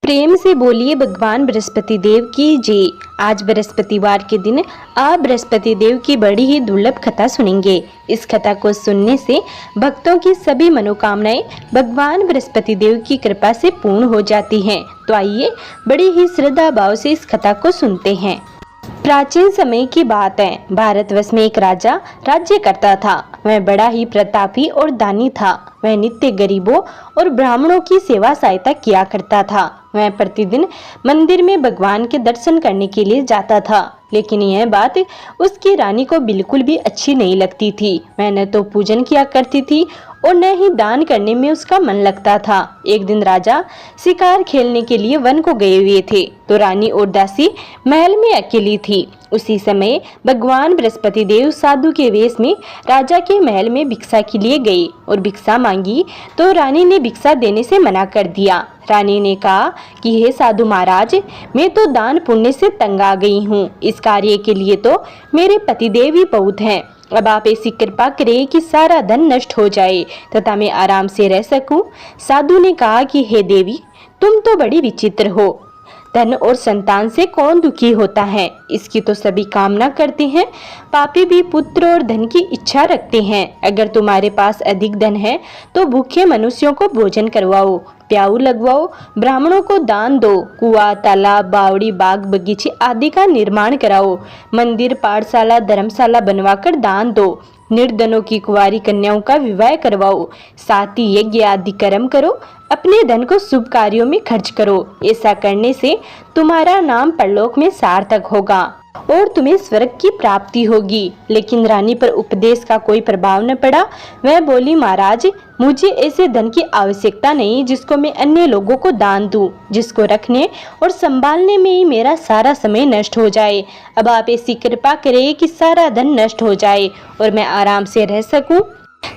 प्रेम से बोलिए भगवान बृहस्पति देव की जय। आज बृहस्पतिवार के दिन आप बृहस्पति देव की बड़ी ही दुर्लभ कथा सुनेंगे। इस कथा को सुनने से भक्तों की सभी मनोकामनाएं भगवान बृहस्पति देव की कृपा से पूर्ण हो जाती हैं। तो आइए बड़ी ही श्रद्धा भाव से इस कथा को सुनते हैं। प्राचीन समय की बात है। भारतवर्ष में एक राजा राज्य करता था। वह बड़ा ही प्रतापी और दानी था। वह नित्य गरीबों और ब्राह्मणों की सेवा सहायता किया करता था। वह प्रतिदिन मंदिर में भगवान के दर्शन करने के लिए जाता था, लेकिन यह बात उसकी रानी को बिल्कुल भी अच्छी नहीं लगती थी। वह न तो पूजन किया करती थी और न ही दान करने में उसका मन लगता था। एक दिन राजा शिकार खेलने के लिए वन को गए हुए थे, तो रानी और दासी महल में अकेली थी। उसी समय भगवान बृहस्पति देव साधु के वेश में राजा के महल में भिक्षा के लिए गए और भिक्षा मांगी, तो रानी ने भिक्षा देने से मना कर दिया। रानी ने कहा कि हे साधु महाराज, मैं तो दान पुण्य से तंग आ गई हूँ। इस कार्य के लिए तो मेरे पतिदेव ही बहुत हैं। अब आप ऐसी कृपा करें कि सारा धन नष्ट हो जाए तथा मैं आराम से रह सकूं। साधु ने कहा कि हे देवी, तुम तो बड़ी विचित्र हो। धन और संतान से कौन दुखी होता है, इसकी तो सभी कामना करते हैं। पापी भी पुत्र और धन की इच्छा रखते हैं। अगर तुम्हारे पास अधिक धन है तो भूखे मनुष्यों को भोजन करवाओ, प्याऊ लगवाओ, ब्राह्मणों को दान दो, कुआं, तालाब, बावड़ी, बाग बगीचे आदि का निर्माण कराओ, मंदिर, पाठशाला, धर्मशाला बनवाकर दान दो, निर्धनों की कुंवारी कन्याओं का विवाह करवाओ, साथ ही यज्ञ आदि कर्म करो, अपने धन को शुभ कार्यों में खर्च करो। ऐसा करने से तुम्हारा नाम परलोक में सार्थक होगा और तुम्हें स्वर्ग की प्राप्ति होगी। लेकिन रानी पर उपदेश का कोई प्रभाव न पड़ा। वह बोली, महाराज, मुझे ऐसे धन की आवश्यकता नहीं जिसको मैं अन्य लोगों को दान दूं, जिसको रखने और संभालने में ही मेरा सारा समय नष्ट हो जाए। अब आप ऐसी कृपा करें कि सारा धन नष्ट हो जाए और मैं आराम से रह सकूं।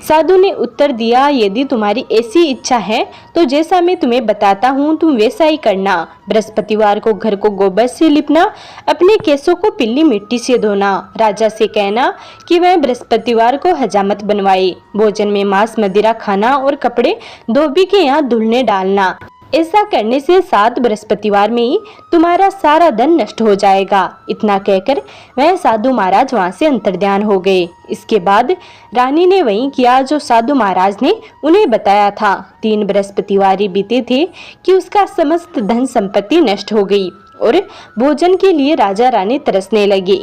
साधु ने उत्तर दिया, यदि तुम्हारी ऐसी इच्छा है तो जैसा मैं तुम्हें बताता हूँ तुम वैसा ही करना। बृहस्पतिवार को घर को गोबर से लिपना, अपने केसों को पीली मिट्टी से धोना, राजा से कहना कि वह बृहस्पतिवार को हजामत बनवाए, भोजन में मांस मदिरा खाना और कपड़े धोबी के यहाँ धुलने डालना। ऐसा करने से 7 बृहस्पतिवार में ही तुम्हारा सारा धन नष्ट हो जाएगा। इतना कहकर वह साधु महाराज वहां से अंतर्ध्यान हो गए। इसके बाद रानी ने वही किया जो साधु महाराज ने उन्हें बताया था। 3 बृहस्पतिवार बीते थे कि उसका समस्त धन संपत्ति नष्ट हो गई और भोजन के लिए राजा रानी तरसने लगे।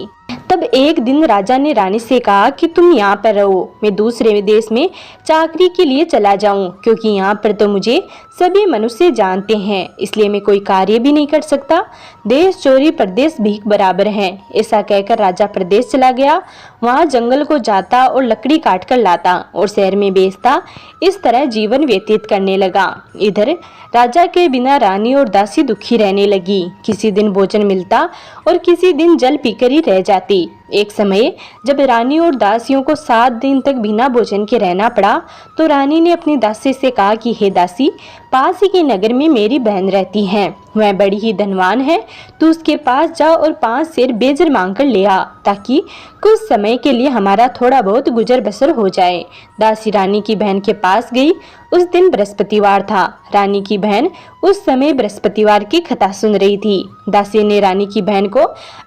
तब एक दिन राजा ने रानी से कहा कि तुम यहाँ पर रहो, मैं दूसरे देश में चाकरी के लिए चला जाऊं, क्योंकि यहाँ पर तो मुझे सभी मनुष्य जानते हैं, इसलिए मैं कोई कार्य भी नहीं कर सकता। देश चोरी प्रदेश भीख बराबर है। ऐसा कहकर राजा प्रदेश चला गया। वहाँ जंगल को जाता और लकड़ी काट कर लाता और शहर में बेचता। इस तरह जीवन व्यतीत करने लगा। इधर राजा के बिना रानी और दासी दुखी रहने लगी। किसी दिन भोजन मिलता और किसी दिन जल पीकर ही रह जाती। एक समय जब रानी और दासियों को 7 दिन तक बिना भोजन के रहना पड़ा, तो रानी ने अपनी दासी से कहा कि हे दासी, पास ही के नगर में मेरी बहन रहती है, वह बड़ी ही धनवान है। तू उसके पास जा और 5 सेर बेजर मांग कर ले आ, ताकि कुछ समय के लिए हमारा थोड़ा बहुत गुजर बसर हो जाए। दासी रानी की बहन के पास गई। उस दिन बृहस्पतिवार था। रानी की बहन उस समय बृहस्पतिवार की कथा सुन रही थी। दासी ने रानी की बहन को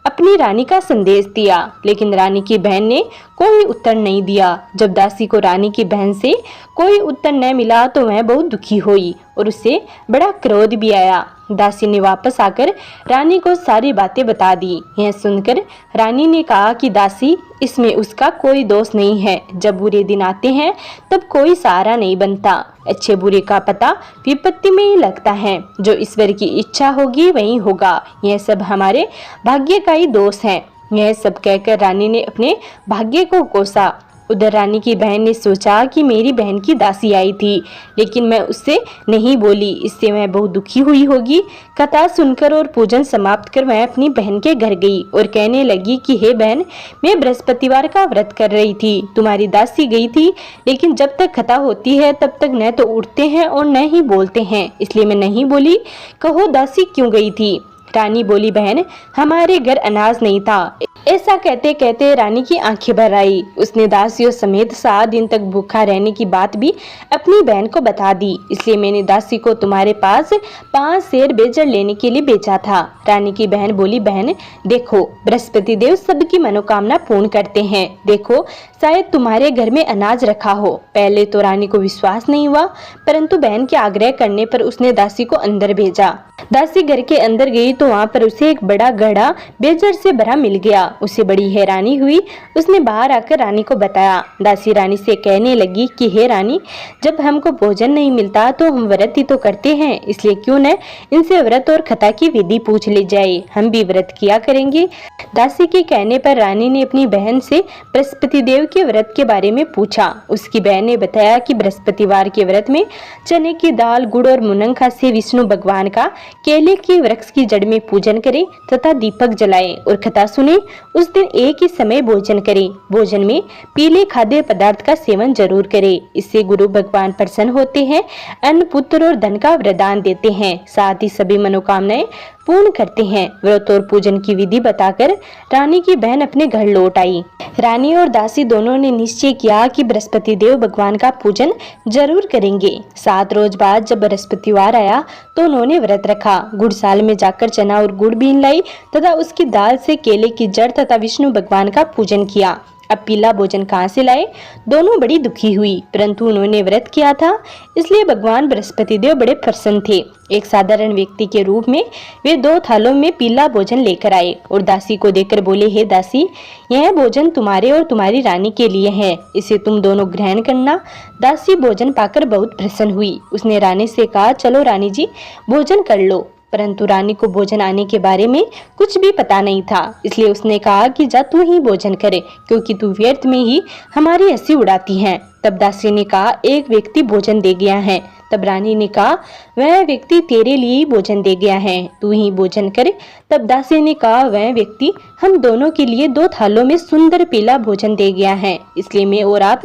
अपनी रानी का संदेश दिया, लेकिन रानी की बहन ने कोई उत्तर नहीं दिया। जब दासी को रानी की बहन से कोई उत्तर न मिला तो वह बहुत दुखी हुई और उससे बड़ा क्रोध भी आया। दासी ने वापस आकर रानी को सारी बातें बता दी। यह सुनकर रानी ने कहा कि दासी, इसमें उसका कोई दोष नहीं है। जब बुरे दिन आते हैं तब कोई सहारा नहीं बनता। अच्छे बुरे का पता विपत्ति में ही लगता है। जो ईश्वर की इच्छा होगी वही होगा। यह सब हमारे भाग्य का ही दोष है। यह सब कहकर रानी ने अपने भाग्य को कोसा। उधर रानी की बहन ने सोचा कि मेरी बहन की दासी आई थी, लेकिन मैं उससे नहीं बोली, इससे वह बहुत दुखी हुई होगी। कथा सुनकर और पूजन समाप्त कर वह अपनी बहन के घर गई और कहने लगी कि हे बहन, मैं बृहस्पतिवार का व्रत कर रही थी, तुम्हारी दासी गई थी, लेकिन जब तक कथा होती है तब तक न तो उठते हैं और न ही बोलते हैं, इसलिए मैं नहीं बोली। कहो दासी क्यों गई थी? रानी बोली, बहन हमारे घर अनाज नहीं था। ऐसा कहते कहते रानी की आंखें भर आई। उसने दासियों समेत 7 दिन तक भूखा रहने की बात भी अपनी बहन को बता दी। इसलिए मैंने दासी को तुम्हारे पास 5 सेर बेजड़ लेने के लिए भेजा था। रानी की बहन बोली, बहन देखो बृहस्पति देव सबकी मनोकामना पूर्ण करते हैं। देखो शायद तुम्हारे घर में अनाज रखा हो। पहले तो रानी को विश्वास नहीं हुआ, परंतु बहन के आग्रह करने पर उसने दासी को अंदर भेजा। दासी घर के अंदर गई तो वहाँ पर उसे एक बड़ा घड़ा बेजड़ से भरा मिल गया। उसे बड़ी हैरानी हुई। उसने बाहर आकर रानी को बताया। दासी रानी से कहने लगी कि हे रानी, जब हमको भोजन नहीं मिलता तो हम व्रत ही तो करते हैं, इसलिए क्यों न इनसे व्रत और कथा की विधि पूछ ली जाए, हम भी व्रत किया करेंगे। दासी के कहने पर रानी ने अपनी बहन से बृहस्पति देव के व्रत के बारे में पूछा। उसकी बहन ने बताया कि बृहस्पतिवार के व्रत में चने की दाल, गुड़ और मुनंखा से विष्णु भगवान का केले के वृक्ष की जड़ में पूजन करें तथा दीपक जलाएं और कथा सुने। उस दिन एक ही समय भोजन करें। भोजन में पीले खाद्य पदार्थ का सेवन जरूर करें। इससे गुरु भगवान प्रसन्न होते हैं, अन्न, पुत्र और धन का वरदान देते हैं, साथ ही सभी मनोकामनाएं पूर्ण करते हैं। व्रत और पूजन की विधि बताकर रानी की बहन अपने घर लौट आई। रानी और दासी दोनों ने निश्चय किया कि बृहस्पति देव भगवान का पूजन जरूर करेंगे। 7 रोज बाद जब बृहस्पतिवार आया तो उन्होंने व्रत रखा। गुड़साल में जाकर चना और गुड़ बीन लाई तथा उसकी दाल से केले की जड़ तथा विष्णु भगवान का पूजन किया। अब पीला भोजन कहाँ से लाए? दोनों बड़ी दुखी हुई, परंतु उन्होंने व्रत किया था, इसलिए भगवान बृहस्पति देव बड़े प्रसन्न थे। एक साधारण व्यक्ति के रूप में वे 2 थालों में पीला भोजन लेकर आए और दासी को देकर बोले, हे दासी, यह भोजन तुम्हारे और तुम्हारी रानी के लिए है, इसे तुम दोनों ग्रहण करना। दासी भोजन पाकर बहुत प्रसन्न हुई। उसने रानी से कहा, चलो रानी जी भोजन कर लो। परंतु रानी को भोजन आने के बारे में कुछ भी पता नहीं था, इसलिए उसने कहा कि जा तू ही भोजन करे, क्योंकि तू व्यर्थ में ही हमारी हंसी उड़ाती है। तब दासी ने कहा, एक व्यक्ति भोजन दे गया है। तब रानी ने कहा, वह व्यक्ति तेरे लिए ही भोजन दे गया है, तू ही भोजन करे। तब दासी ने कहा, वह व्यक्ति हम दोनों के लिए 2 थालों में सुंदर पीला भोजन दे गया है, इसलिए मैं और आप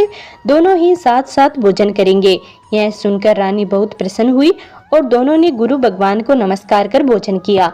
दोनों ही साथ साथ भोजन करेंगे। यह सुनकर रानी बहुत प्रसन्न हुई और दोनों ने गुरु भगवान को नमस्कार कर भोजन किया।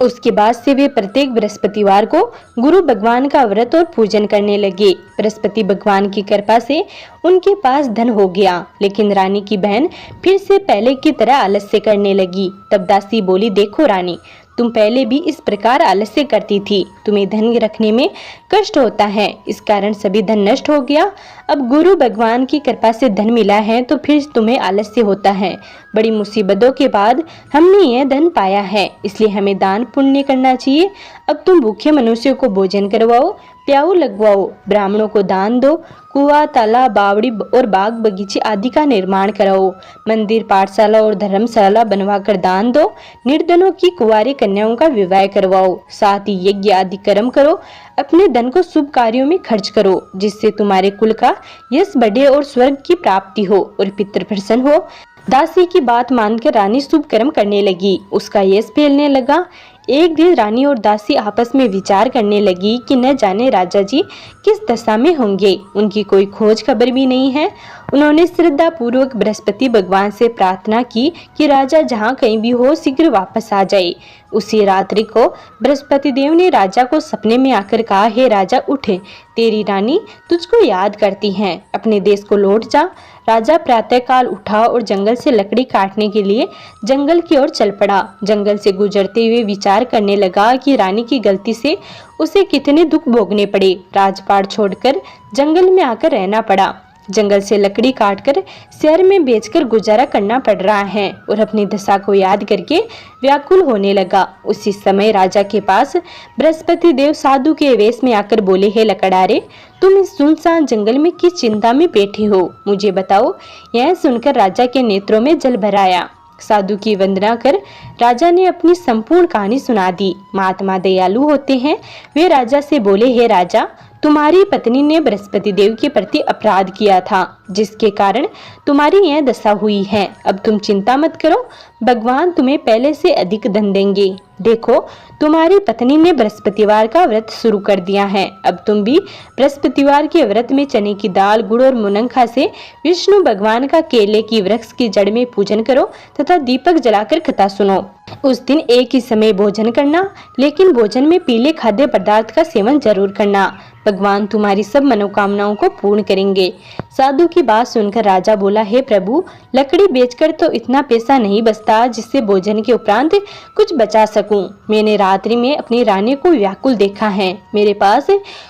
उसके बाद से वे प्रत्येक बृहस्पतिवार को गुरु भगवान का व्रत और पूजन करने लगे। बृहस्पति भगवान की कृपा से उनके पास धन हो गया, लेकिन रानी की बहन फिर से पहले की तरह आलस्य करने लगी। तब दासी बोली, देखो रानी, तुम पहले भी इस प्रकार आलस्य करती थी, तुम्हें धन रखने में कष्ट होता है, इस कारण सभी धन नष्ट हो गया। अब गुरु भगवान की कृपा से धन मिला है तो फिर तुम्हें आलस्य होता है। बड़ी मुसीबतों के बाद हमने यह धन पाया है, इसलिए हमें दान पुण्य करना चाहिए। अब तुम भूखे मनुष्यों को भोजन करवाओ, प्याऊ लगवाओ, ब्राह्मणों को दान दो, कुआं, तालाब, बावड़ी और बाग बगीचे आदि का निर्माण कराओ, मंदिर, पाठशाला और धर्मशाला बनवाकर दान दो, निर्धनों की कुंवारी कन्याओं का विवाह करवाओ, साथ ही यज्ञ आदि कर्म करो, अपने धन को शुभ कार्यों में खर्च करो, जिससे तुम्हारे कुल का यश बढ़े और स्वर्ग की प्राप्ति हो और पितृ प्रसन्न हो। दासी की बात मानकर रानी शुभ कर्म करने लगी, उसका यश फैलने लगा। एक दिन रानी और दासी आपस में विचार करने लगी कि न जाने राजा जी किस दशा में होंगे, उनकी कोई खोज खबर भी नहीं है। उन्होंने श्रद्धा पूर्वक बृहस्पति भगवान से प्रार्थना की कि राजा जहाँ कहीं भी हो शीघ्र वापस आ जाए। उसी रात्रि को बृहस्पति देव ने राजा को सपने में आकर कहा, हे राजा उठे, तेरी रानी तुझको याद करती है, अपने देश को लौट जा। राजा प्रातःकाल उठा और जंगल से लकड़ी काटने के लिए जंगल की ओर चल पड़ा। जंगल से गुजरते हुए विचार करने लगा कि रानी की गलती से उसे कितने दुख भोगने पड़े। राजपाट छोड़कर जंगल में आकर रहना पड़ा। जंगल से लकड़ी काटकर शहर में बेचकर गुजारा करना पड़ रहा है और अपनी दशा को याद करके व्याकुल होने लगा। उसी समय राजा के पास बृहस्पति देव साधु के वेश में आकर बोले, हे लकड़ारे, तुम इस सुनसान जंगल में किस चिंता में बैठे हो, मुझे बताओ। यह सुनकर राजा के नेत्रों में जल भर आया। साधु की वंदना कर राजा ने अपनी संपूर्ण कहानी सुना दी। महात्मा दयालु होते हैं। वे राजा से बोले, हे राजा, तुम्हारी पत्नी ने बृहस्पति देव के प्रति अपराध किया था, जिसके कारण तुम्हारी यह दशा हुई है। अब तुम चिंता मत करो, भगवान तुम्हें पहले से अधिक धन देंगे। देखो, तुम्हारी पत्नी ने बृहस्पतिवार का व्रत शुरू कर दिया है। अब तुम भी बृहस्पतिवार के व्रत में चने की दाल, गुड़ और मुनंखा से विष्णु भगवान का केले की वृक्ष की जड़ में पूजन करो तथा दीपक जलाकर कथा सुनो। उस दिन एक ही समय भोजन करना, लेकिन भोजन में पीले खाद्य पदार्थ का सेवन जरूर करना। भगवान तुम्हारी सब मनोकामनाओं को पूर्ण करेंगे। साधु की बात सुनकर राजा बोला, हे प्रभु, लकड़ी बेचकर तो इतना पैसा नहीं बचता जिससे भोजन के उपरांत कुछ बचा सकूं। मैंने रात्रि में अपनी रानी को व्याकुल देखा है। मेरे पास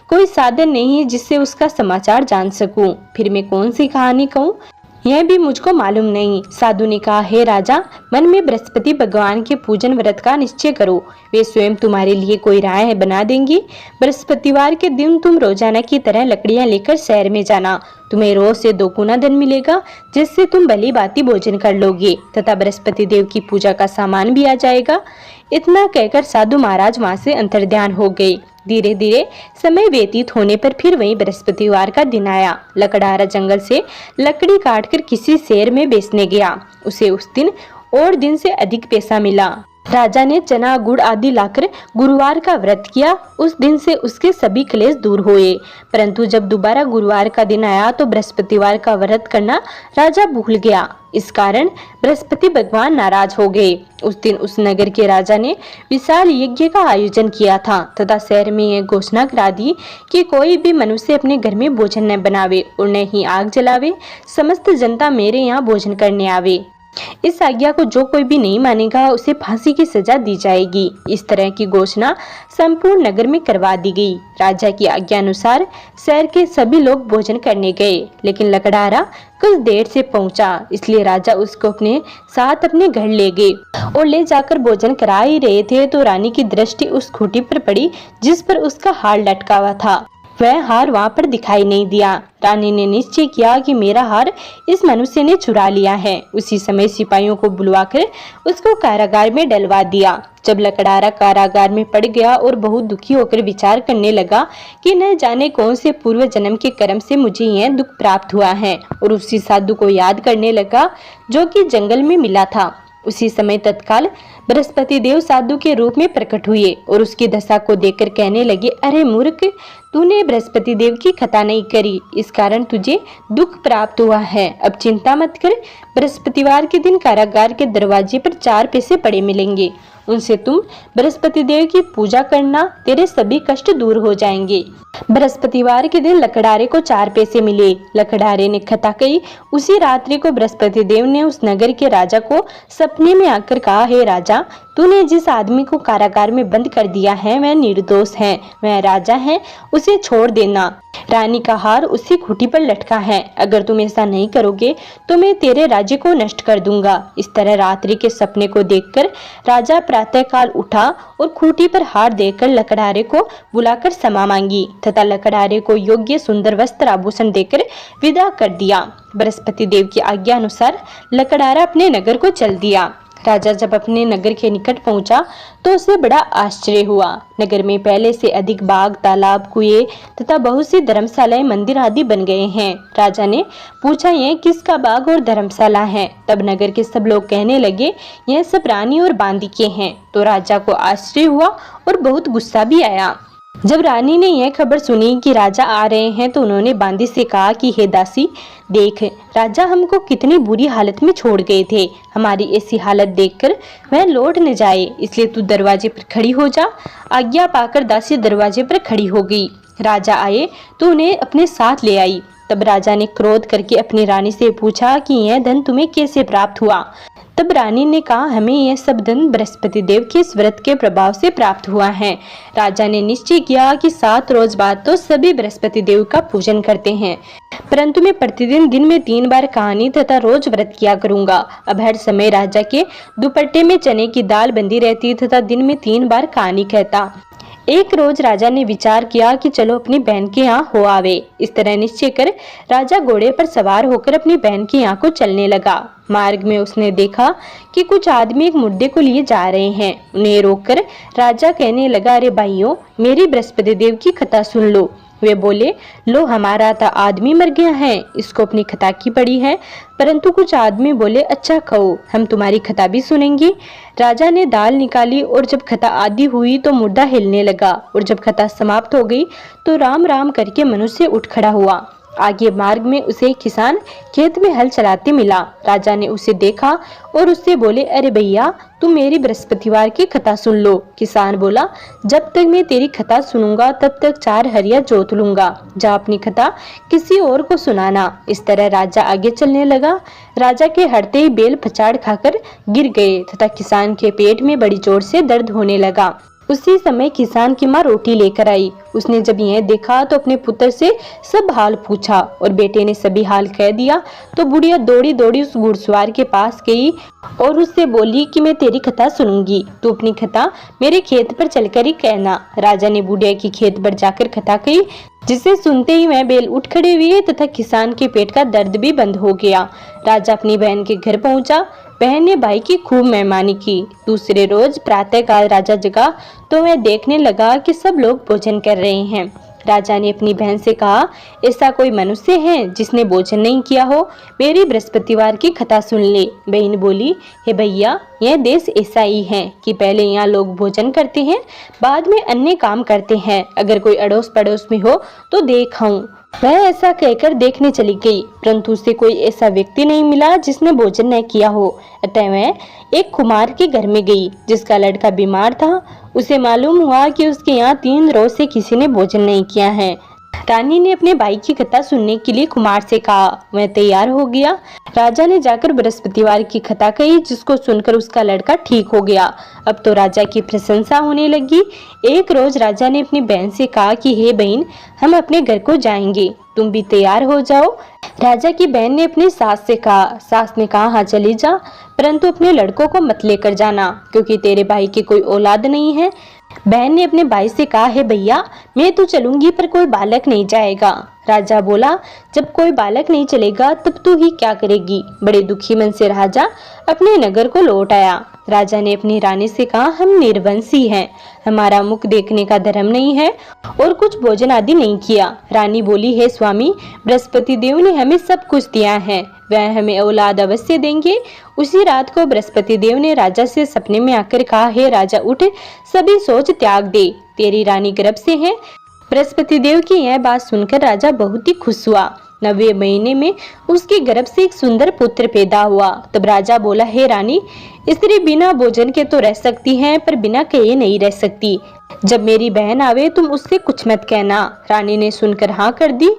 कोई साधन नहीं जिससे उसका समाचार जान सकूं। फिर मैं कौन सी कहानी कहूँ, यह भी मुझको मालूम नहीं। साधु ने कहा, हे राजा, मन में बृहस्पति भगवान के पूजन व्रत का निश्चय करो। वे स्वयं तुम्हारे लिए कोई राय बना देंगी। बृहस्पतिवार के दिन तुम रोजाना की तरह लकड़ियां लेकर शहर में जाना। तुम्हें रोज से 2 गुना धन मिलेगा, जिससे तुम भली भांति भोजन कर लोगे तथा बृहस्पति देव की पूजा का सामान भी आ जाएगा। इतना कहकर साधु महाराज वहां से अंतर्ध्यान हो गए। धीरे धीरे समय व्यतीत होने पर फिर वही बृहस्पतिवार का दिन आया। लकड़हारा जंगल से लकड़ी काटकर किसी शहर में बेचने गया। उसे उस दिन और दिन से अधिक पैसा मिला। राजा ने चना, गुड़ आदि लाकर गुरुवार का व्रत किया। उस दिन से उसके सभी क्लेश दूर हुए। परंतु जब दोबारा गुरुवार का दिन आया तो बृहस्पतिवार का व्रत करना राजा भूल गया। इस कारण बृहस्पति भगवान नाराज हो गए। उस दिन उस नगर के राजा ने विशाल यज्ञ का आयोजन किया था तथा शहर में यह घोषणा करा दी कि कोई भी मनुष्य अपने घर में भोजन न बनावे और न ही आग जलावे। समस्त जनता मेरे यहाँ भोजन करने आवे। इस आज्ञा को जो कोई भी नहीं मानेगा उसे फांसी की सजा दी जाएगी। इस तरह की घोषणा संपूर्ण नगर में करवा दी गई। राजा की आज्ञा अनुसार शहर के सभी लोग भोजन करने गए, लेकिन लकड़हारा कुछ देर से पहुंचा, इसलिए राजा उसको अपने साथ अपने घर ले गए और ले जाकर भोजन करा ही रहे थे तो रानी की दृष्टि उस खूंटी पर पड़ी जिस पर उसका हार लटका हुआ था। वह हार वहां पर दिखाई नहीं दिया। रानी ने निश्चय किया कि मेरा हार इस मनुष्य ने चुरा लिया है। उसी समय सिपाहियों को बुलवाकर उसको कारागार में डलवा दिया। जब लकड़हारा कारागार में पड़ गया और बहुत दुखी होकर विचार करने लगा कि न जाने कौन से पूर्व जन्म के कर्म से मुझे यह दुख प्राप्त हुआ है, और उसी साधु को याद करने लगा जो कि जंगल में मिला था। उसी समय तत्काल बृहस्पति देव साधु के रूप में प्रकट हुए और उसकी दशा को देखकर कहने लगे, अरे मूर्ख, तूने बृहस्पति देव की कथा नहीं करी, इस कारण तुझे दुख प्राप्त हुआ है। अब चिंता मत कर, बृहस्पतिवार के दिन कारागार के दरवाजे पर 4 पैसे पड़े मिलेंगे। उनसे तुम बृहस्पति देव की पूजा करना, तेरे सभी कष्ट दूर हो जाएंगे। बृहस्पतिवार के दिन लकड़हारे को 4 पैसे मिले। लकड़हारे ने कथा कही। उसी रात्रि को बृहस्पति देव ने उस नगर के राजा को सपने में आकर कहा, हे राजा, तूने जिस आदमी को कारागार में बंद कर दिया है वह निर्दोष है, वह राजा है, उसे छोड़ देना। रानी का हार उसी खूंटी पर लटका है। अगर तुम ऐसा नहीं करोगे तो मैं तेरे राज्य को नष्ट कर दूंगा। इस तरह रात्रि के सपने को देखकर राजा प्रातःकाल उठा और खूंटी पर हार देकर लकड़हारे को बुलाकर क्षमा मांगी तथा लकड़हारे को योग्य सुंदर वस्त्र आभूषण देकर विदा कर दिया। बृहस्पति देव की आज्ञा अनुसार लकड़हारा अपने नगर को चल दिया। राजा जब अपने नगर के निकट पहुंचा तो उसे बड़ा आश्चर्य हुआ। नगर में पहले से अधिक बाग, तालाब, कुएं तथा बहुत सी धर्मशालाएं, मंदिर आदि बन गए हैं। राजा ने पूछा, यह किसका बाग और धर्मशाला है? तब नगर के सब लोग कहने लगे, यह सब रानी और बांदी के हैं। तो राजा को आश्चर्य हुआ और बहुत गुस्सा भी आया। जब रानी ने यह खबर सुनी कि राजा आ रहे हैं तो उन्होंने बांदी से कहा कि हे दासी, देख, राजा हमको कितनी बुरी हालत में छोड़ गए थे। हमारी ऐसी हालत देखकर वह लौट न जाए, इसलिए तू दरवाजे पर खड़ी हो जा। आज्ञा पाकर दासी दरवाजे पर खड़ी हो गई। राजा आए तो उन्हें अपने साथ ले आई। तब राजा ने क्रोध करके अपनी रानी से पूछा कि यह धन तुम्हें कैसे प्राप्त हुआ? तब रानी ने कहा, हमें यह सब धन बृहस्पति देव के इस व्रत के प्रभाव से प्राप्त हुआ है। राजा ने निश्चय किया कि 7 रोज बाद तो सभी बृहस्पति देव का पूजन करते हैं, परंतु मैं प्रतिदिन दिन में 3 बार कहानी तथा रोज व्रत किया करूंगा। अब हर समय राजा के दुपट्टे में चने की दाल बंधी रहती तथा दिन में 3 बार कहानी कहता। एक रोज राजा ने विचार किया कि चलो अपनी बहन के यहाँ हो आवे। इस तरह निश्चय कर राजा घोड़े पर सवार होकर अपनी बहन के यहाँ को चलने लगा। मार्ग में उसने देखा कि कुछ आदमी एक मुर्दे को लिए जा रहे हैं। उन्हें रोककर राजा कहने लगा, अरे भाइयों, मेरी बृहस्पति देव की कथा सुन लो। वे बोले, लो हमारा तो आदमी मर गया है, इसको अपनी खता की पड़ी है। परंतु कुछ आदमी बोले, अच्छा कहो, हम तुम्हारी खता भी सुनेंगे। राजा ने दाल निकाली और जब खता आधी हुई तो मुर्दा हिलने लगा, और जब खता समाप्त हो गई तो राम राम करके मनुष्य उठ खड़ा हुआ। आगे मार्ग में उसे एक किसान खेत में हल चलाते मिला। राजा ने उसे देखा और उससे बोले, अरे भैया, तुम मेरी बृहस्पतिवार की कथा सुन लो। किसान बोला, जब तक मैं तेरी कथा सुनूंगा तब तक 4 हरिया जोत लूंगा, जा अपनी कथा किसी और को सुनाना। इस तरह राजा आगे चलने लगा। राजा के हटते ही बैल पछाड़ खाकर गिर गए तथा किसान के पेट में बड़ी जोर से दर्द होने लगा। उसी समय किसान की माँ रोटी लेकर आई। उसने जब यह देखा तो अपने पुत्र से सब हाल पूछा और बेटे ने सभी हाल कह दिया। तो बुढ़िया दौड़ी दौड़ी उस घुड़सवार के पास गई और उससे बोली कि मैं तेरी कथा सुनूंगी, तू अपनी कथा मेरे खेत पर चलकर ही कहना। राजा ने बुढ़िया की खेत पर जाकर कथा कही, जिसे सुनते ही वह बैल उठ खड़े हुए तथा किसान के पेट का दर्द भी बंद हो गया। राजा अपनी बहन के घर पहुंचा। बहन ने भाई की खूब मेहमानी की। दूसरे रोज प्रातःकाल राजा जगा तो वह देखने लगा कि सब लोग भोजन कर रहे हैं। राजा ने अपनी बहन से कहा, ऐसा कोई मनुष्य है जिसने भोजन नहीं किया हो, मेरी बृहस्पतिवार की कथा सुन ले। बहन बोली, हे भैया, यह देश ऐसा ही है कि पहले यहाँ लोग भोजन करते हैं, बाद में अन्य काम करते हैं। अगर कोई अड़ोस पड़ोस में हो तो देख आऊं। वह ऐसा कहकर देखने चली गई, परंतु उसे कोई ऐसा व्यक्ति नहीं मिला जिसने भोजन न किया हो। अतः वह एक कुमार के घर में गई जिसका लड़का बीमार था। उसे मालूम हुआ कि उसके यहाँ 3 रोज से किसी ने भोजन नहीं किया है। रानी ने अपने भाई की कथा सुनने के लिए कुमार से कहा। वह तैयार हो गया। राजा ने जाकर बृहस्पतिवार की कथा कही, जिसको सुनकर उसका लड़का ठीक हो गया। अब तो राजा की प्रशंसा होने लगी। एक रोज राजा ने अपनी बहन से कहा कि हे बहन, हम अपने घर को जाएंगे, तुम भी तैयार हो जाओ। राजा की बहन ने अपनी सास से कहा। सास ने कहा, हाँ चली जा, परंतु अपने लड़कों को मत लेकर जाना, क्योंकि तेरे भाई की कोई औलाद नहीं है। बहन ने अपने भाई से कहा, है भैया, मैं तो चलूंगी पर कोई बालक नहीं जाएगा। राजा बोला, जब कोई बालक नहीं चलेगा तब तू ही क्या करेगी। बड़े दुखी मन से राजा अपने नगर को लौट आया। राजा ने अपनी रानी से कहा, हम निर्वंशी हैं, हमारा मुख देखने का धर्म नहीं है और कुछ भोजन आदि नहीं किया। रानी बोली, हे स्वामी, बृहस्पति देव ने हमें सब कुछ दिया है, वह हमें औलाद अवश्य देंगे। उसी रात को बृहस्पति देव ने राजा से सपने में आकर कहा, हे राजा, उठ, सभी सोच त्याग दे, तेरी रानी गर्भ से है। बृहस्पति देव की यह बात सुनकर राजा बहुत ही खुश हुआ। 9वें महीने में उसके गर्भ से एक सुंदर पुत्र पैदा हुआ। तब राजा बोला, हे रानी, स्त्री बिना भोजन के तो रह सकती है, पर बिना कहे नहीं रह सकती। जब मेरी बहन आवे तुम उससे कुछ मत कहना। रानी ने सुनकर हाँ कर दी।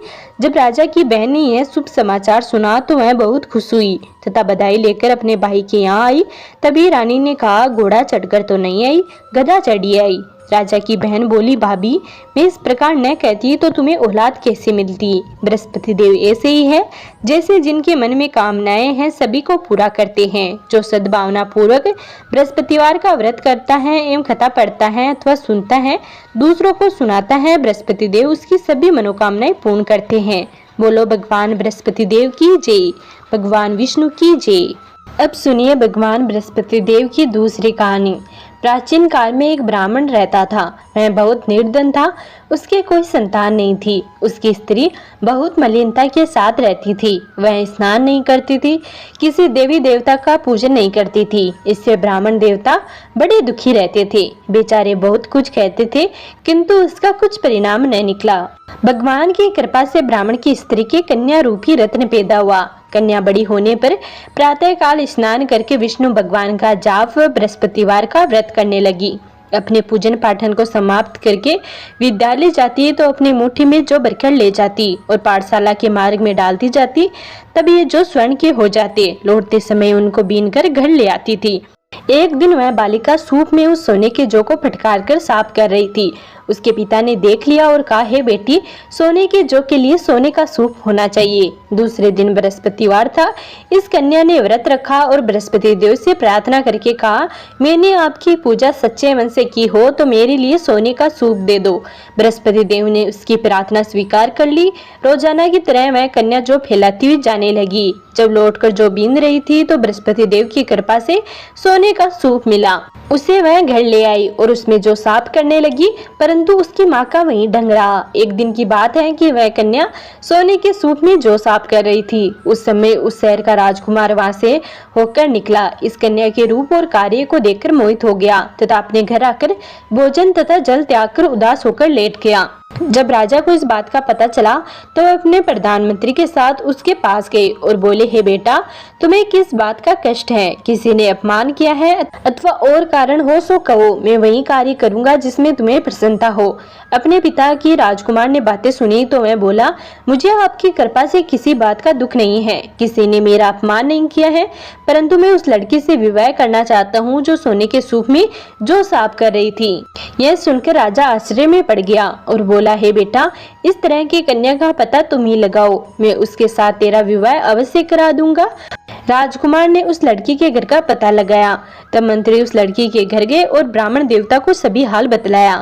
जब राजा की बहन ने यह शुभ समाचार सुना तो वह बहुत खुश हुई तथा बधाई लेकर अपने भाई के यहाँ आई। तभी रानी ने कहा, घोड़ा चढ़कर तो नहीं आई, गधा चढ़ी आई। राजा की बहन बोली, भाभी, मैं इस प्रकार न कहती तो तुम्हें औलाद कैसे मिलती। बृहस्पति देव ऐसे ही है, जैसे जिनके मन में कामनाएं हैं सभी को पूरा करते हैं। जो सद्भावना पूर्वक बृहस्पतिवार का व्रत करता है एवं कथा पढ़ता है अथवा सुनता है, दूसरों को सुनाता है, बृहस्पति देव उसकी सभी मनोकामनाएं पूर्ण करते हैं। बोलो भगवान बृहस्पति देव की जय, भगवान विष्णु की जय। अब सुनिए भगवान बृहस्पति देव की दूसरी कहानी। प्राचीन काल में एक ब्राह्मण रहता था। वह बहुत निर्धन था, उसके कोई संतान नहीं थी। उसकी स्त्री बहुत मलिनता के साथ रहती थी। वह स्नान नहीं करती थी, किसी देवी देवता का पूजन नहीं करती थी। इससे ब्राह्मण देवता बड़े दुखी रहते थे। बेचारे बहुत कुछ कहते थे, किंतु उसका कुछ परिणाम न निकला। भगवान की कृपा से ब्राह्मण की स्त्री के कन्या रूपी रत्न पैदा हुआ। कन्या बड़ी होने पर प्रातःकाल स्नान करके विष्णु भगवान का जाप व बृहस्पतिवार का व्रत करने लगी। अपने पूजन पाठन को समाप्त करके विद्यालय जाती तो अपनी मुट्ठी में जो बरखड़ ले जाती और पाठशाला के मार्ग में डालती जाती। तब ये जो स्वर्ण के हो जाते, लौटते समय उनको बीनकर घर ले आती थी। एक दिन वह बालिका सूप में उस सोने के जौ को फटकार कर साफ कर रही थी। उसके पिता ने देख लिया और कहा, हे बेटी, सोने के जौ के लिए सोने का सूप होना चाहिए। दूसरे दिन बृहस्पतिवार था। इस कन्या ने व्रत रखा और बृहस्पति देव से प्रार्थना करके कहा, मैंने आपकी पूजा सच्चे मन से की हो तो मेरे लिए सोने का सूप दे दो। बृहस्पति देव ने उसकी प्रार्थना स्वीकार कर ली। रोजाना की तरह वह कन्या जौ फैलाती हुई जाने लगी। जब लौटकर जो बीन रही थी तो बृहस्पति देव की कृपा से सोने का सूप मिला। उसे वह घर ले आई और उसमें जो साफ करने लगी, परंतु उसकी माँ का वहीं ढंग रहा। एक दिन की बात है कि वह कन्या सोने के सूप में जो साफ कर रही थी। उस समय उस शहर का राजकुमार वहां से होकर निकला। इस कन्या के रूप और कार्य को देखकर मोहित हो गया तथा अपने घर आकर भोजन तथा जल त्याग कर उदास होकर लेट गया। जब राजा को इस बात का पता चला तो वह अपने प्रधानमंत्री के साथ उसके पास गए और बोले, हे बेटा, तुम्हें किस बात का कष्ट है? किसी ने अपमान किया है अथवा और कारण हो सो कहो, मैं वही कार्य करूंगा जिसमें तुम्हें प्रसन्नता हो। अपने पिता की राजकुमार ने बातें सुनी तो वह बोला, मुझे आपकी कृपा से किसी बात का दुख नहीं है। किसी ने मेरा अपमान नहीं किया है, परंतु मैं उस लड़की से विवाह करना चाहता हूँ जो सोने के सूप में जो साफ कर रही थी। यह सुनकर राजा आश्चर्य में पड़ गया और बोला, हे बेटा, इस तरह की कन्या का पता तुम ही लगाओ, मैं उसके साथ तेरा विवाह अवश्य करा दूंगा। राजकुमार ने उस लड़की के घर का पता लगाया। तब मंत्री उस लड़की के घर गए और ब्राह्मण देवता को सभी हाल बतलाया।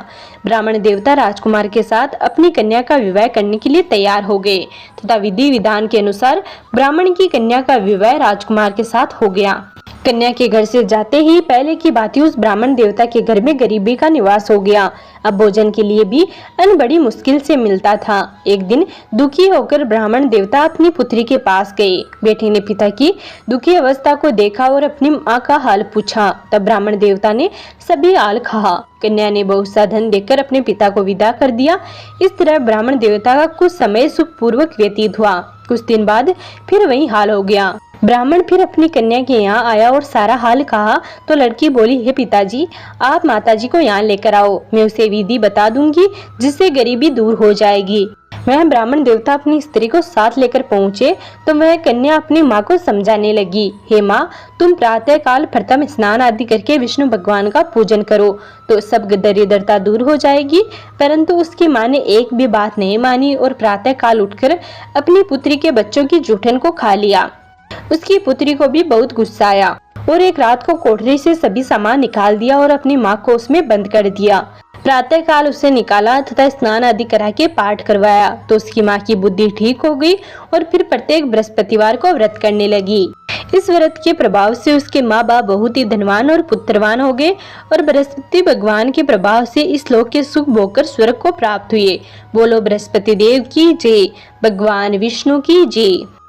ब्राह्मण देवता राजकुमार के साथ अपनी कन्या का विवाह करने के लिए तैयार हो गए तथा विधि विधान के अनुसार ब्राह्मण की कन्या का विवाह राजकुमार के साथ हो गया। कन्या के घर से जाते ही पहले की बात ही उस ब्राह्मण देवता के घर में गरीबी का निवास हो गया। अब भोजन के लिए भी अन्न बड़ी मुश्किल से मिलता था। एक दिन दुखी होकर ब्राह्मण देवता अपनी पुत्री के पास गए। बेटे ने पिता की दुखी अवस्था को देखा और अपनी माँ का हाल पूछा। तब ब्राह्मण देवता ने सभी हाल कहा। कन्या ने बहुत सा धन देकर अपने पिता को विदा कर दिया। इस तरह ब्राह्मण देवता का कुछ समय सुखपूर्वक व्यतीत हुआ। कुछ दिन बाद फिर वही हाल हो गया। ब्राह्मण फिर अपनी कन्या के यहाँ आया और सारा हाल कहा तो लड़की बोली, हे पिताजी, आप माताजी को यहाँ लेकर आओ, मैं उसे विधि बता दूंगी जिससे गरीबी दूर हो जाएगी। वह ब्राह्मण देवता अपनी स्त्री को साथ लेकर पहुँचे तो वह कन्या अपनी माँ को समझाने लगी, हे माँ, तुम प्रातः काल प्रथम स्नान आदि करके विष्णु भगवान का पूजन करो तो सब दरिद्रता दूर हो जाएगी। परंतु उसकी माँ ने एक भी बात नहीं मानी और प्रातः काल उठकर अपनी पुत्री के बच्चों की जूठन को खा लिया। उसकी पुत्री को भी बहुत गुस्सा आया और एक रात को कोठरी से सभी सामान निकाल दिया और अपनी माँ को उसमें बंद कर दिया। प्रातः काल उसे निकाला तथा स्नान आदि करा के पाठ करवाया तो उसकी माँ की बुद्धि ठीक हो गई और फिर प्रत्येक बृहस्पतिवार को व्रत करने लगी। इस व्रत के प्रभाव से उसके माँ बाप बहुत ही धनवान और पुत्रवान हो गए और बृहस्पति भगवान के प्रभाव से इस लोक के सुख भोगकर स्वर्ग को प्राप्त हुए। बोलो बृहस्पति देव की जय, भगवान विष्णु की जय।